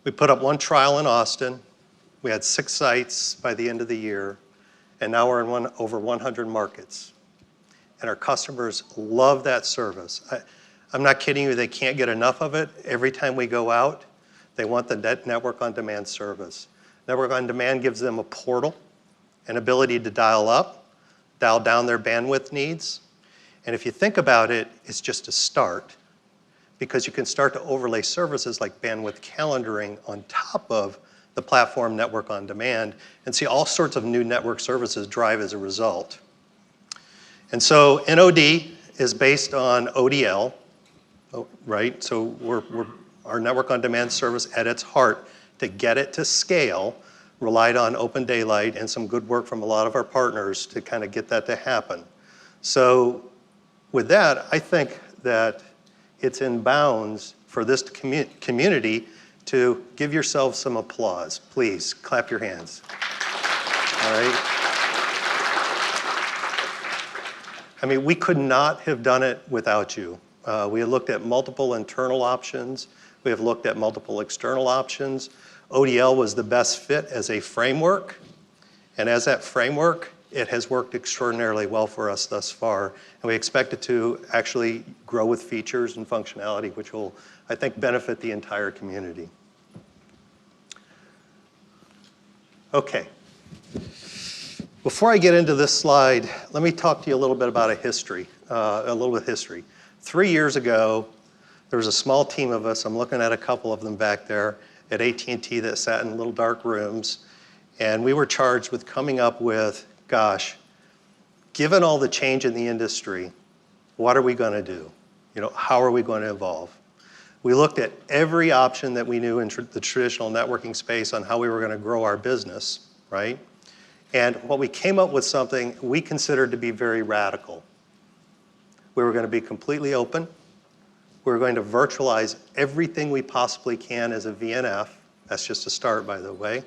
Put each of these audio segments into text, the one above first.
We put up one trial in Austin. We had 6 sites by the end of the year, and now we're in over 100 markets. And our customers love that service. I'm not kidding you, they can't get enough of it. Every time we go out, they want the network on demand service. Network on demand gives them a portal, an ability to dial up, dial down their bandwidth needs. And if you think about it, it's just a start, because you can start to overlay services like bandwidth calendaring on top of the platform network on demand and see all sorts of new network services drive as a result. And so NOD is based on ODL, right? So our network on demand service at its heart, to get it to scale, relied on OpenDaylight and some good work from a lot of our partners to kind of get that to happen. So with that, I think that it's in bounds for this community to give yourselves some applause. Please, clap your hands. All right? I mean, we could not have done it without you. We have looked at multiple internal options. We have looked at multiple external options. ODL was the best fit as a framework. And as that framework, it has worked extraordinarily well for us thus far. And we expect it to actually grow with features and functionality, which will, I think, benefit the entire community. Okay. Before I get into this slide, let me talk to you a little bit about a history. 3 years ago, there was a small team of us, I'm looking at a couple of them back there, at AT&T that sat in little dark rooms, and we were charged with coming up with, gosh, given all the change in the industry, what are we going to do? You know, how are we going to evolve? We looked at every option that we knew in the traditional networking space on how we were going to grow our business, right? And what we came up with something we considered to be very radical. We were going to be completely open. We were going to virtualize everything we possibly can as a VNF. That's just a start, by the way.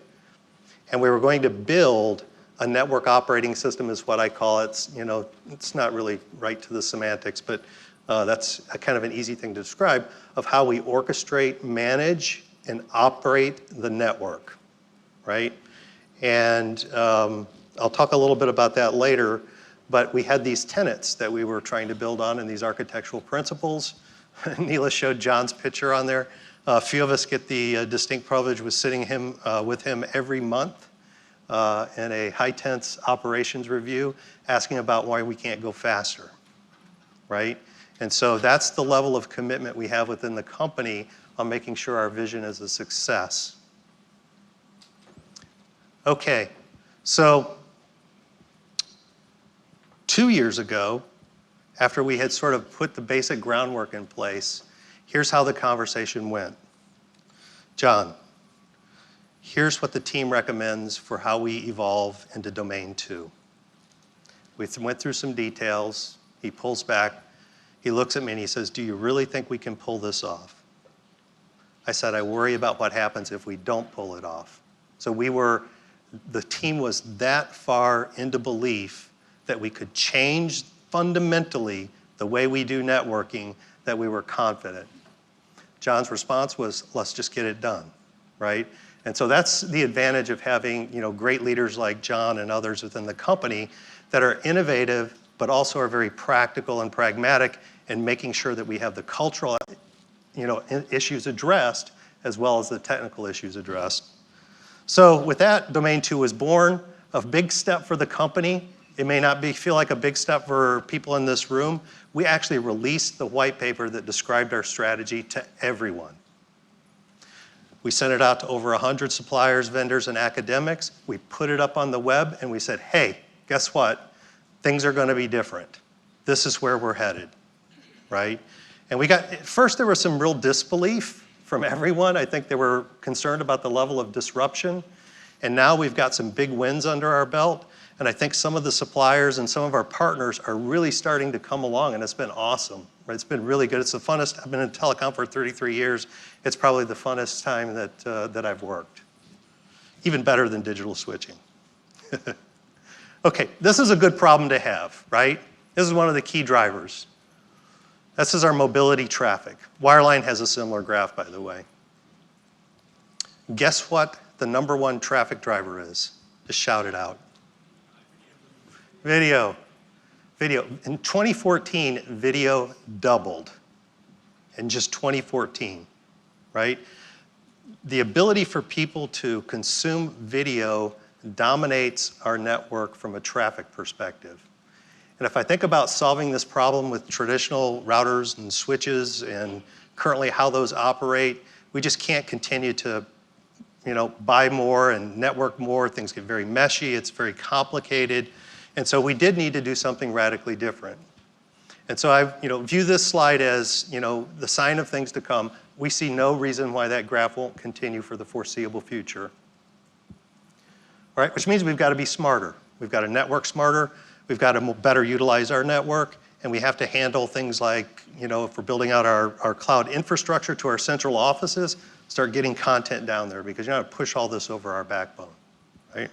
And we were going to build a network operating system, is what I call it. You know, it's not really right to the semantics, but that's a kind of an easy thing to describe, of how we orchestrate, manage, and operate the network, right? And I'll talk a little bit about that later, but we had these tenets that we were trying to build on and these architectural principles. Neela showed John's picture on there. A few of us get the distinct privilege of sitting with him every month in a high-tense operations review, asking about why we can't go faster, right? And so that's the level of commitment we have within the company on making sure our vision is a success. Okay, so 2 years ago, after we had sort of put the basic groundwork in place, here's how the conversation went. John, here's what the team recommends for how we evolve into Domain 2. We went through some details. He pulls back. He looks at me and he says, do you really think we can pull this off? I said, I worry about what happens if we don't pull it off. So the team was that far into belief that we could change fundamentally the way we do networking that we were confident. John's response was, let's just get it done, right? And so that's the advantage of having, you know, great leaders like John and others within the company that are innovative, but also are very practical and pragmatic in making sure that we have the cultural, you know, issues addressed as well as the technical issues addressed. So with that, Domain 2 was born, a big step for the company. It may not feel like a big step for people in this room. We actually released the white paper that described our strategy to everyone. We sent it out to over 100 suppliers, vendors, and academics. We put it up on the web and we said, hey, guess what? Things are going to be different. This is where we're headed, right? And at first there was some real disbelief from everyone. I think they were concerned about the level of disruption. And now we've got some big wins under our belt. And I think some of the suppliers and some of our partners are really starting to come along, and it's been awesome. Right? It's been really good. It's the funnest. I've been in telecom for 33 years. It's probably the funnest time that I've worked. Even better than digital switching. Okay, this is a good problem to have, right? This is one of the key drivers. This is our mobility traffic. Wireline has a similar graph, by the way. Guess what the #1 traffic driver is? Just shout it out. Video. Video. In 2014, video doubled. In just 2014, right? The ability for people to consume video dominates our network from a traffic perspective. And if I think about solving this problem with traditional routers and switches and currently how those operate, we just can't continue to buy more and network more. Things get very meshy, it's very complicated. And so we did need to do something radically different. And so I view this slide as the sign of things to come. We see no reason why that graph won't continue for the foreseeable future. All right, which means we've got to be smarter. We've got to network smarter. We've got to better utilize our network. And we have to handle things like, if we're building out our cloud infrastructure to our central offices, start getting content down there because you're not going to push all this over our backbone, right?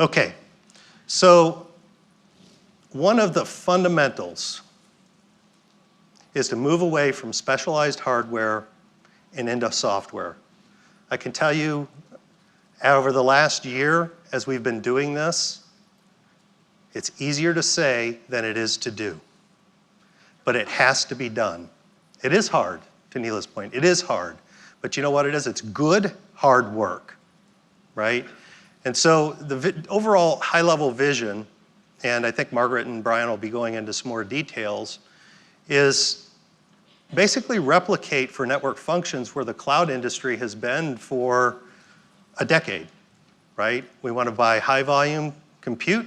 Okay, so one of the fundamentals is to move away from specialized hardware and into software. I can tell you, over the last year, as we've been doing this, it's easier to say than it is to do. But it has to be done. It is hard, to Neela's point. It is hard. But you know what it is? It's good, hard work, right? And so the overall high-level vision, and I think Margaret and Brian will be going into some more details, is basically replicate for network functions where the cloud industry has been for a decade, right? We want to buy high-volume compute,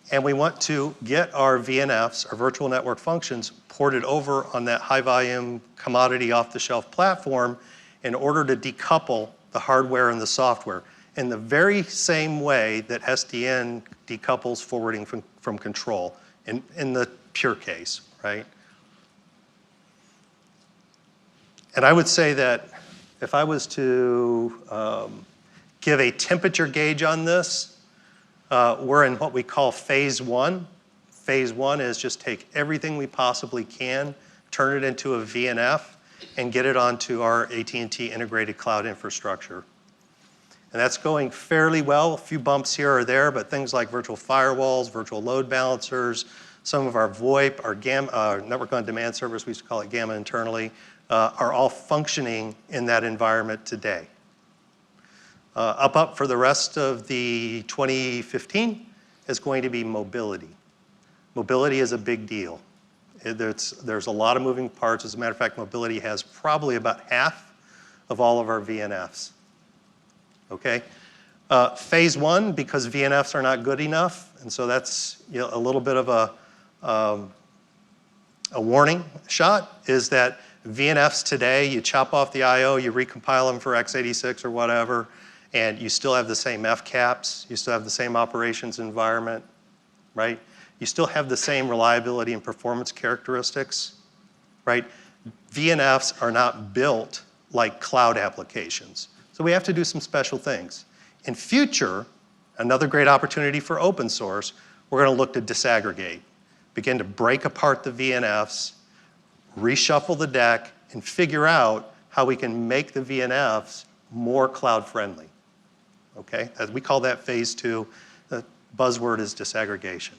and we want to get our VNFs, our virtual network functions, ported over on that high-volume commodity off-the-shelf platform in order to decouple the hardware and the software in the very same way that SDN decouples forwarding from control in the pure case, right? And I would say that if I was to give a temperature gauge on this, we're in what we call phase 1. Phase 1 is just take everything we possibly can, turn it into a VNF, and get it onto our AT&T integrated cloud infrastructure. And that's going fairly well. A few bumps here or there, but things like virtual firewalls, virtual load balancers, some of our VoIP, our network on demand service, we used to call it Gamma internally, are all functioning in that environment today. Up for the rest of the 2015 is going to be mobility. Mobility is a big deal. There's a lot of moving parts. As a matter of fact, mobility has probably about half of all of our VNFs. Okay? Phase 1, because VNFs are not good enough, and so that's a little bit of a warning shot, is that VNFs today, you chop off the I/O, you recompile them for x86 or whatever, and you still have the same FCAPs, you still have the same operations environment, right? You still have the same reliability and performance characteristics, right? VNFs are not built like cloud applications. So we have to do some special things. In future, another great opportunity for open source, we're going to look to disaggregate, begin to break apart the VNFs, reshuffle the deck, and figure out how we can make the VNFs more cloud friendly. Okay? As we call that phase 2. The buzzword is disaggregation.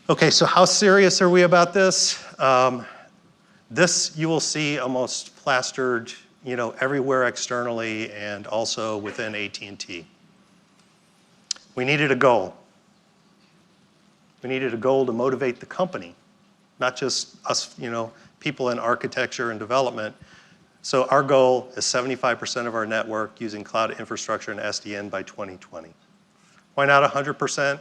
Okay, so how serious are we about this? This you will see almost plastered, everywhere externally and also within AT&T. We needed a goal. We needed a goal to motivate the company, not just us, people in architecture and development. So our goal is 75% of our network using cloud infrastructure and SDN by 2020. Why not 100%?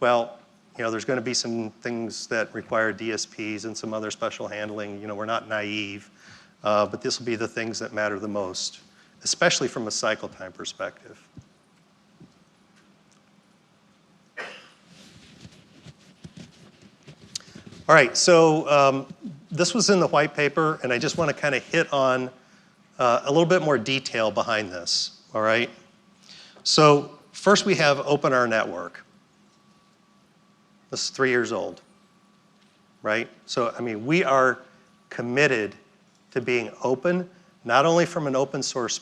Well, there's going to be some things that require DSPs and some other special handling. We're not naive, but this will be the things that matter the most, especially from a cycle time perspective. All right, so this was in the white paper, and I just want to kind of hit on a little bit more detail behind this, all right? So first we have Open Our Network. This is 3 years old. right? So, I mean, we are committed to being open, not only from an open source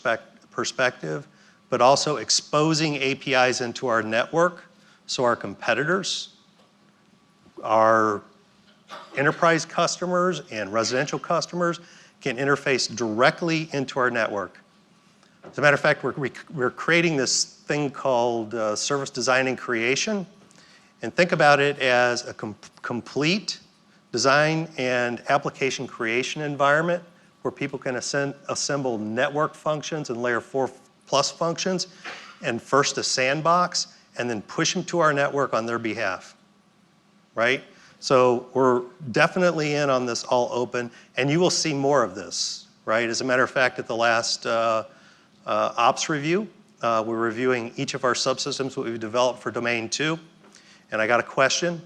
perspective, but also exposing APIs into our network so our competitors, our enterprise customers and residential customers can interface directly into our network. As a matter of fact, we're creating this thing called service design and creation. And think about it as a complete design and application creation environment where people can assemble network functions and layer 4+ functions and first a sandbox and then push them to our network on their behalf, right? So we're definitely in on this all open, and you will see more of this, right? As a matter of fact, at the last ops review, we're reviewing each of our subsystems, what we've developed for Domain 2, and I got a question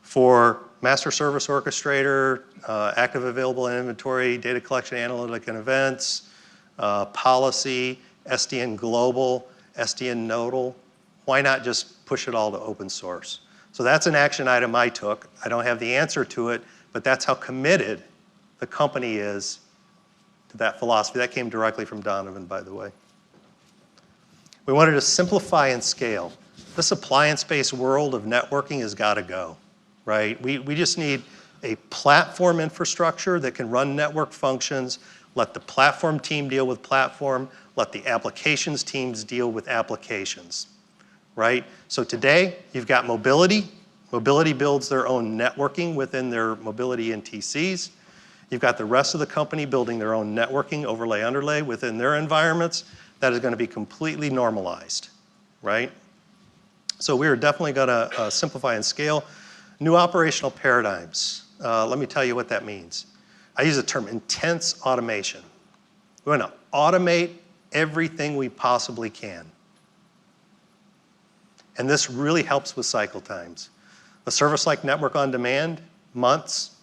for Master Service Orchestrator, Active Available Inventory, Data Collection, Analytic and Events, Policy, SDN Global, SDN Nodal. Why not just push it all to open source? So that's an action item I took. I don't have the answer to it, but that's how committed the company is to that philosophy. That came directly from Donovan, by the way. We wanted to simplify and scale. This appliance-based world of networking has got to go, right? We just need a platform infrastructure that can run network functions, let the platform team deal with platform, let the applications teams deal with applications, right? So today, you've got mobility. Mobility builds their own networking within their mobility NTCs. You've got the rest of the company building their own networking overlay underlay within their environments. That is going to be completely normalized, right? So we are definitely going to simplify and scale. New operational paradigms. Let me tell you what that means. I use the term intense automation. We want to automate everything we possibly can. And this really helps with cycle times. A service like Network on Demand, months,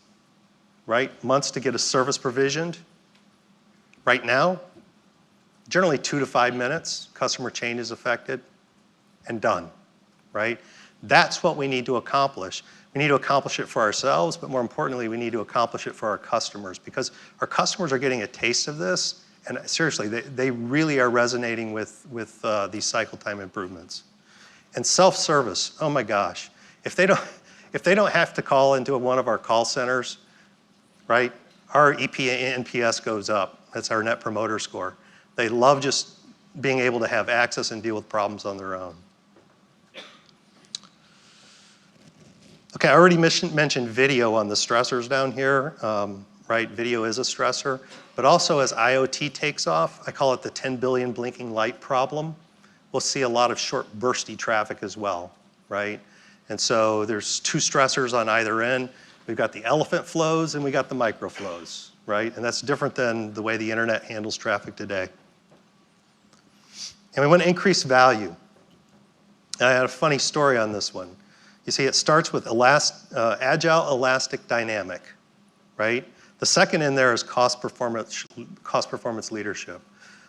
right? Months to get a service provisioned. Right now, generally 2 to 5 minutes, customer change is affected, and done, right? That's what we need to accomplish. We need to accomplish it for ourselves, but more importantly, we need to accomplish it for our customers because our customers are getting a taste of this, and seriously, they really are resonating with these cycle time improvements. And self-service, oh my gosh. If they don't have to call into one of our call centers, right, our NPS goes up. That's our Net Promoter Score. They love just being able to have access and deal with problems on their own. Okay, I already mentioned video on the stressors down here, right? Video is a stressor, but also as IoT takes off, I call it the 10 billion blinking light problem. We'll see a lot of short bursty traffic as well, right? And so there's 2 stressors on either end. We've got the elephant flows and we got the micro flows, right? And that's different than the way the internet handles traffic today. And we want to increase value. I had a funny story on this one. You see, it starts with agile, elastic, dynamic, right? The second in there is cost performance leadership.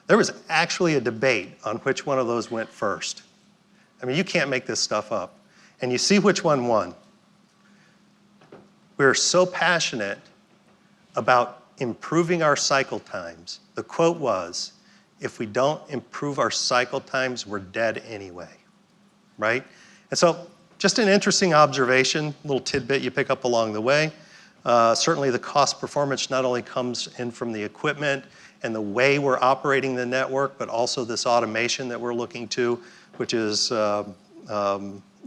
There was actually a debate on which one of those went first. I mean, you can't make this stuff up. And you see which one won. We are so passionate about improving our cycle times. The quote was, if we don't improve our cycle times, we're dead anyway, right? And so just an interesting observation, little tidbit you pick up along the way. Certainly the cost performance not only comes in from the equipment and the way we're operating the network, but also this automation that we're looking to, which is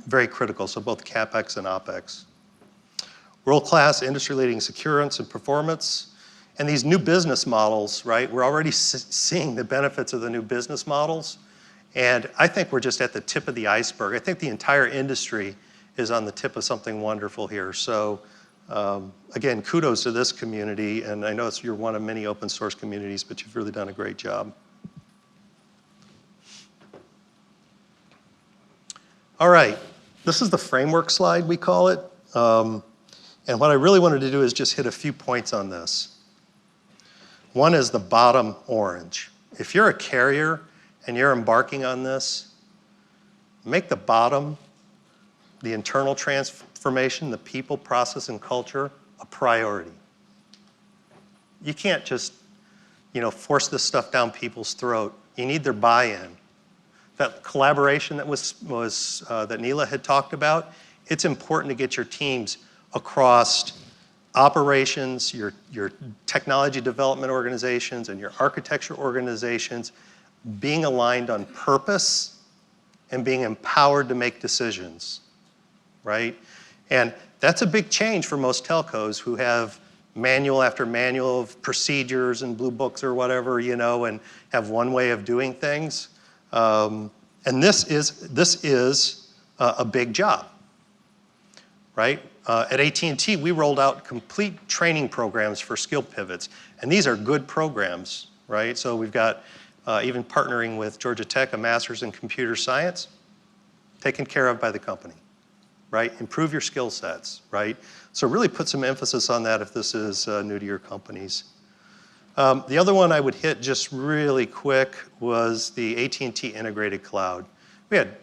very critical, so both CapEx and OpEx. World-class industry-leading security and performance. And these new business models, right? We're already seeing the benefits of the new business models. And I think we're just at the tip of the iceberg. I think the entire industry is on the tip of something wonderful here. So again, kudos to this community. And I know you're one of many open source communities, but you've really done a great job. All right, this is the framework slide, we call it. And what I really wanted to do is just hit a few points on this. One is the bottom orange. If you're a carrier and you're embarking on this, make the bottom, the internal transformation, the people, process, and culture, a priority. You can't just, force this stuff down people's throat. You need their buy-in. That collaboration that that Neela had talked about, it's important to get your teams across operations, your technology development organizations, and your architecture organizations being aligned on purpose and being empowered to make decisions, right? And that's a big change for most telcos who have manual after manual of procedures and blue books or whatever, and have one way of doing things. And this is a big job, right? At AT&T, we rolled out complete training programs for skill pivots, and these are good programs, right? So we've got even partnering with Georgia Tech, a master's in computer science, taken care of by the company, right? Improve your skill sets, right? So really put some emphasis on that if this is new to your companies. The other one I would hit just really quick was the AT&T integrated cloud. We had,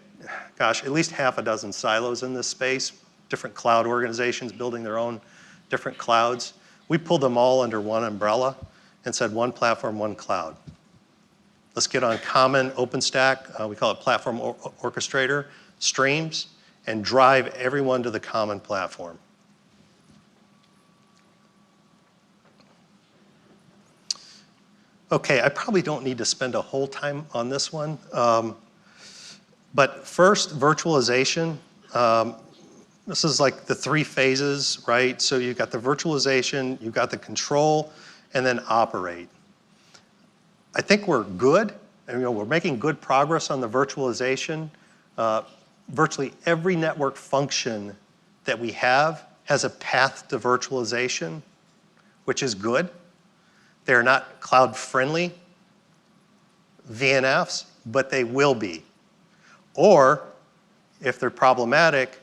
at least half a dozen silos in this space, different cloud organizations building their own different clouds. We pulled them all under one umbrella and said one platform, one cloud. Let's get on common OpenStack, we call it platform orchestrator, streams, and drive everyone to the common platform. Okay, I probably don't need to spend a whole time on this one. But first, virtualization. This is like the 3 phases, right? So you've got the virtualization, you've got the control, and then operate. I think we're good, and we're making good progress on the virtualization. Virtually every network function that we have has a path to virtualization, which is good. They're not cloud-friendly VNFs, but they will be. Or, if they're problematic,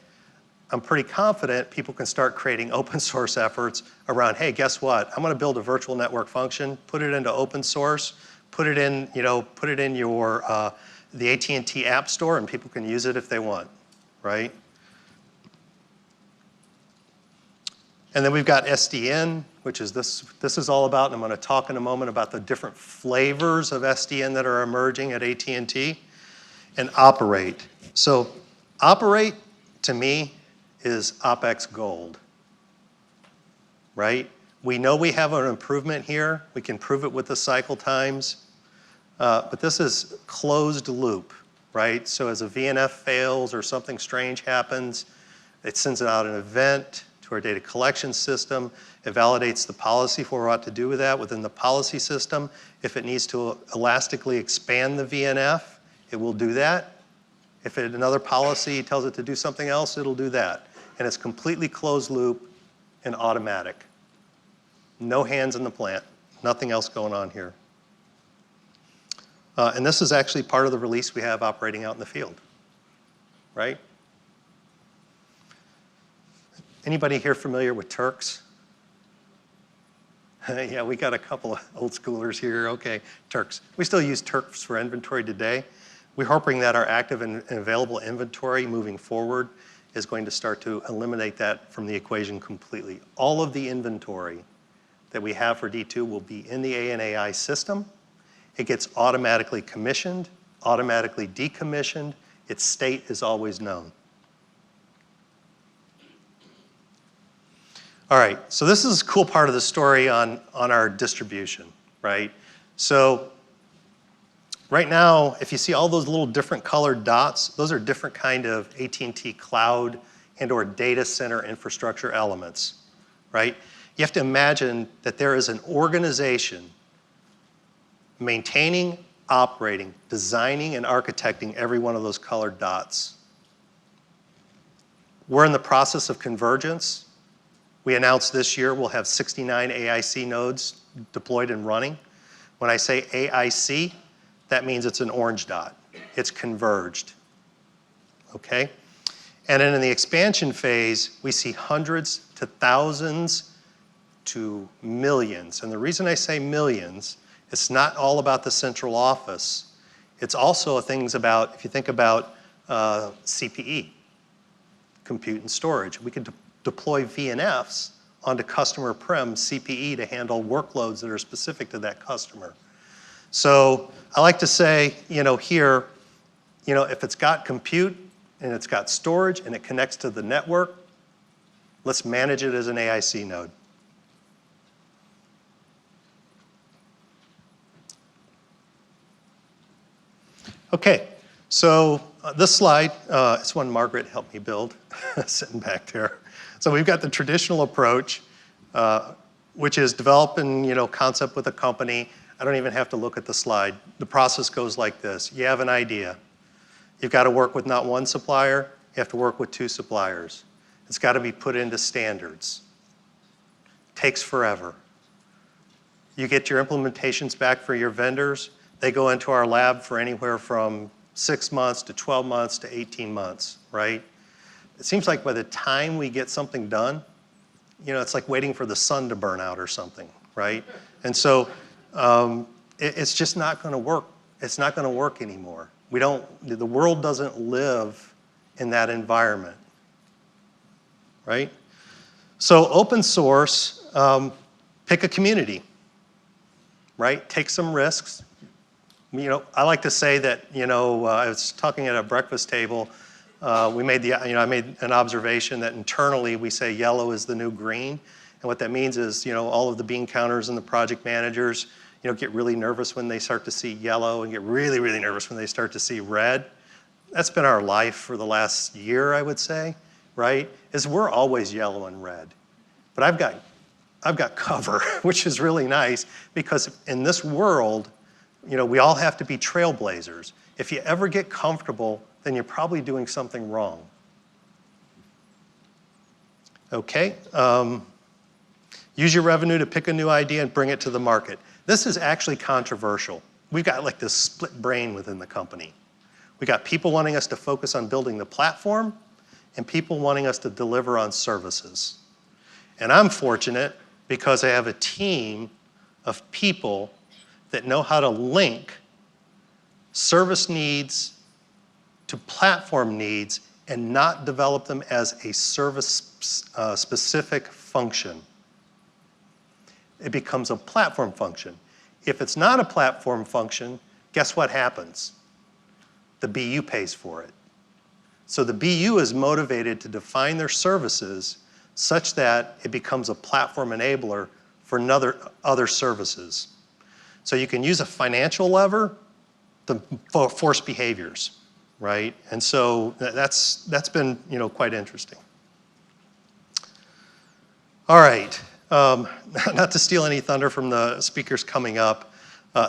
I'm pretty confident people can start creating open source efforts around, hey, guess what? I'm gonna build a virtual network function, put it into open source, put it in your, the AT&T App Store, and people can use it if they want, right? And then we've got SDN, which is this is all about, and I'm gonna talk in a moment about the different flavors of SDN that are emerging at AT&T, and operate. So operate, to me, is OpEx gold, right? We know we have an improvement here. We can prove it with the cycle times, but this is closed loop, right? So as a VNF fails or something strange happens, it sends out an event to our data collection system. It validates the policy for what to do with that within the policy system. If it needs to elastically expand the VNF, it will do that. If another policy tells it to do something else, it'll do that. And it's completely closed loop and automatic. No hands in the plant, nothing else going on here. And this is actually part of the release we have operating out in the field, right? Anybody here familiar with Turks? Yeah, we got a couple of old schoolers here. Okay, Turks. We still use Turks for inventory today. We're hoping that our active and available inventory moving forward is going to start to eliminate that from the equation completely. All of the inventory that we have for D2 will be in the ANAI system. It gets automatically commissioned, automatically decommissioned. Its state is always known. All right, so this is a cool part of the story on our distribution, right? So right now, if you see all those little different colored dots, those are different kind of AT&T cloud and or data center infrastructure elements, right? You have to imagine that there is an organization maintaining, operating, designing, and architecting every one of those colored dots. We're in the process of convergence. We announced this year we'll have 69 AIC nodes deployed and running. When I say AIC, that means it's an orange dot. It's converged, okay? And then in the expansion phase, we see hundreds to thousands to millions. And the reason I say millions, it's not all about the central office. It's also things about, if you think about CPE, compute and storage. We could deploy VNFs onto customer prem CPE to handle workloads that are specific to that customer. So I like to say, here, if it's got compute and it's got storage and it connects to the network, let's manage it as an AIC node. Okay, so this slide, it's one Margaret helped me build, sitting back there. So we've got the traditional approach, which is developing, concept with a company. I don't even have to look at the slide. The process goes like this. You have an idea. You've got to work with not one supplier, you have to work with 2 suppliers. It's got to be put into standards. Takes forever. You get your implementations back for your vendors. They go into our lab for anywhere from 6 months to 12 months to 18 months, right? It seems like by the time we get something done, it's like waiting for the sun to burn out or something, right? And so it's just not going to work. It's not going to work anymore. The world doesn't live in that environment, right? So open source, pick a community, right? Take some risks. I like to say that, I was talking at a breakfast table, I made an observation that internally we say yellow is the new green. And what that means is, all of the bean counters and the project managers, get really nervous when they start to see yellow and get really, really nervous when they start to see red. That's been our life for the last year, I would say, right? Is we're always yellow and red. But I've got cover, which is really nice because in this world, we all have to be trailblazers. If you ever get comfortable, then you're probably doing something wrong. Okay, use your revenue to pick a new idea and bring it to the market. This is actually controversial. We've got like this split brain within the company. We got people wanting us to focus on building the platform and people wanting us to deliver on services. And I'm fortunate because I have a team of people that know how to link service needs to platform needs and not develop them as a service-specific function. It becomes a platform function. If it's not a platform function, guess what happens? The BU pays for it. So the BU is motivated to define their services such that it becomes a platform enabler for other services. So you can use a financial lever to force behaviors, right? And so that's been quite interesting. All right, not to steal any thunder from the speakers coming up,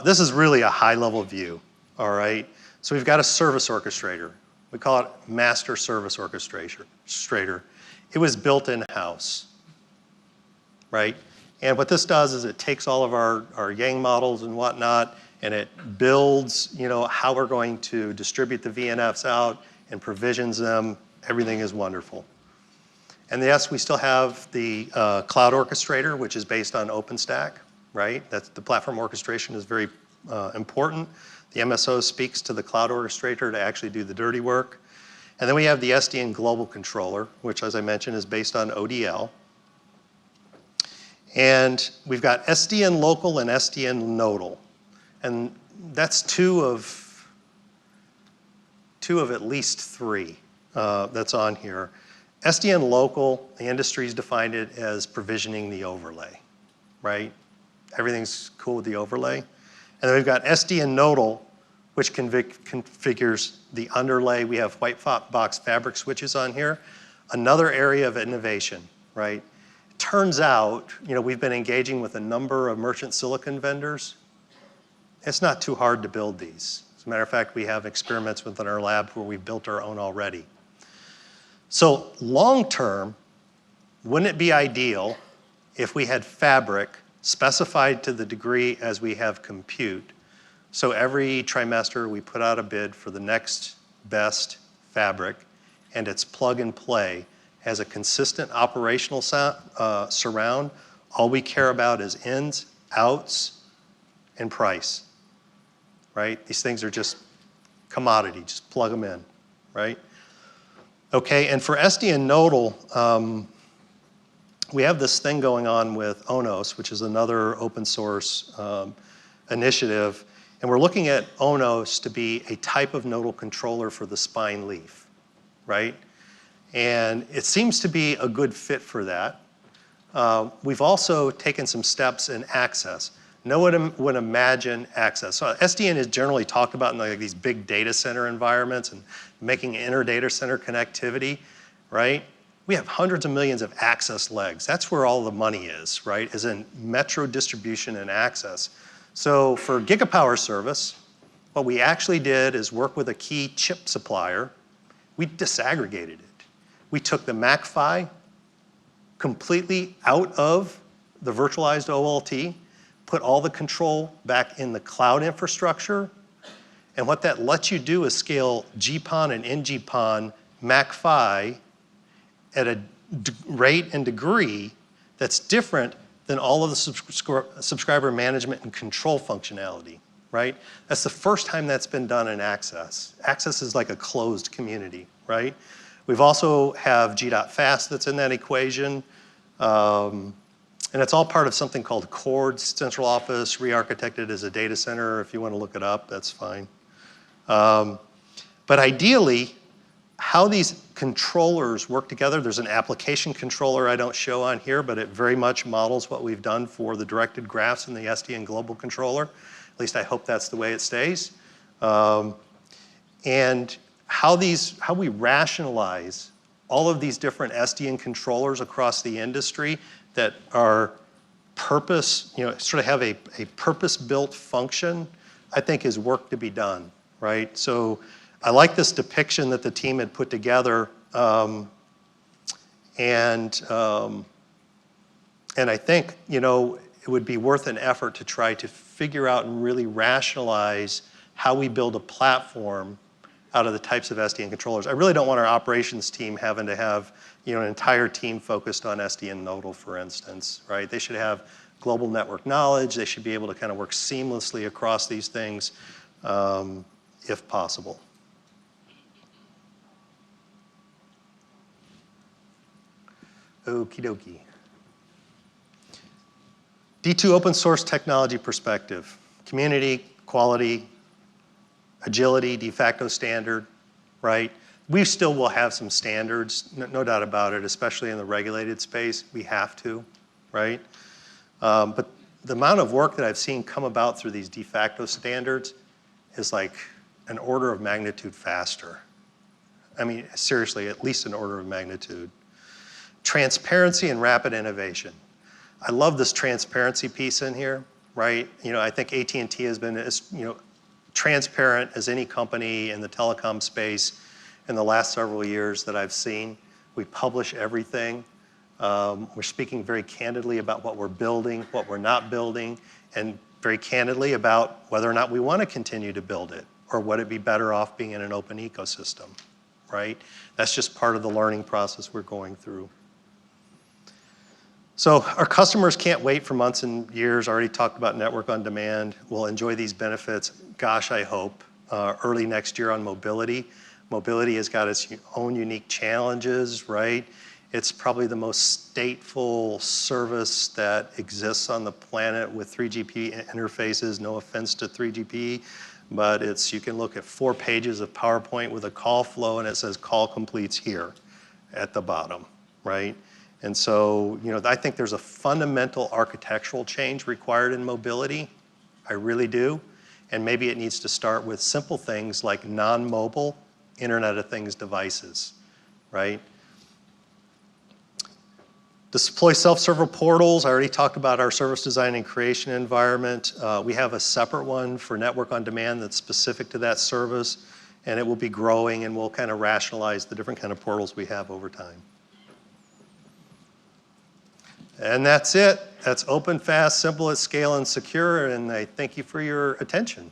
this is really a high-level view, all right? So we've got a service orchestrator. We call it Master Service Orchestrator. It was built in-house, right? And what this does is it takes all of our Yang models and whatnot, and it builds, how we're going to distribute the VNFs out and provisions them. Everything is wonderful. And yes, we still have the cloud orchestrator, which is based on OpenStack, right? That's the platform orchestration is very important. The MSO speaks to the cloud orchestrator to actually do the dirty work. And then we have the SDN global controller, which, as I mentioned, is based on ODL. And we've got SDN local and SDN nodal. And that's two of at least 3 that's on here. SDN local, the industry's defined it as provisioning the overlay, right? Everything's cool with the overlay. And then we've got SDN nodal, which configures the underlay. We have white box fabric switches on here. Another area of innovation, right? It turns out, we've been engaging with a number of merchant silicon vendors. It's not too hard to build these. As a matter of fact, we have experiments within our lab where we've built our own already. So long term, wouldn't it be ideal if we had fabric specified to the degree as we have compute? So every trimester we put out a bid for the next best fabric, and it's plug and play, has a consistent operational surround. All we care about is ins, outs, and price, right? These things are just commodity, just plug them in, right? Okay, and for SD and Nodal, we have this thing going on with ONOS, which is another open source initiative, and we're looking at ONOS to be a type of nodal controller for the spine leaf, right? And it seems to be a good fit for that. We've also taken some steps in access. No one would imagine access. So SDN is generally talked about in like these big data center environments and making inter-data center connectivity, right? We have hundreds of millions of access legs. That's where all the money is, right? Is in metro distribution and access. So for gigapower service, what we actually did is work with a key chip supplier. We disaggregated it. We took the MACPHY completely out of the virtualized OLT, put all the control back in the cloud infrastructure, and what that lets you do is scale GPON and NGPON MACPHY at a rate and degree that's different than all of the subscriber management and control functionality, right? That's the first time that's been done in Access. Access is like a closed community, right? We've also have G.fast that's in that equation. And it's all part of something called CORD, Central Office, re-architected as a data center. If you want to look it up, that's fine. But ideally, how these controllers work together, there's an application controller I don't show on here, but it very much models what we've done for the directed graphs in the SDN global controller. At least I hope that's the way it stays. And how we rationalize all of these different SDN controllers across the industry that are sort of have a purpose-built function, I think is work to be done, right? So I like this depiction that the team had put together, and I think, it would be worth an effort to try to figure out and really rationalize how we build a platform out of the types of SDN controllers. I really don't want our operations team having to have an entire team focused on SDN Nodal, for instance, right? They should have global network knowledge. They should be able to kind of work seamlessly across these things if possible. Okie dokie. D2 open source technology perspective. Community, quality, agility, de facto standard, right? We still will have some standards, no doubt about it, especially in the regulated space. We have to, right? But the amount of work that I've seen come about through these de facto standards is like an order of magnitude faster. I mean, seriously, at least an order of magnitude. Transparency and rapid innovation. I love this transparency piece in here, right? I think AT&T has been as transparent as any company in the telecom space in the last several years that I've seen. We publish everything. We're speaking very candidly about what we're building, what we're not building, and very candidly about whether or not we want to continue to build it, or would it be better off being in an open ecosystem, right? That's just part of the learning process we're going through. So our customers can't wait for months and years. I already talked about network on demand. We'll enjoy these benefits, gosh, I hope, early next year on mobility. Mobility has got its own unique challenges, right? It's probably the most stateful service that exists on the planet with 3GP interfaces. No offense to 3GP, but you can look at 4 pages of PowerPoint with a call flow and it says call completes here at the bottom, right? And so, I think there's a fundamental architectural change required in mobility. I really do. And maybe it needs to start with simple things like non-mobile Internet of Things devices, right? Deploy self-server portals. I already talked about our service design and creation environment. We have a separate one for network on demand that's specific to that service, and it will be growing, and we'll kind of rationalize the different kind of portals we have over time. And that's it. That's open, fast, simple at scale, and secure, and I thank you for your attention.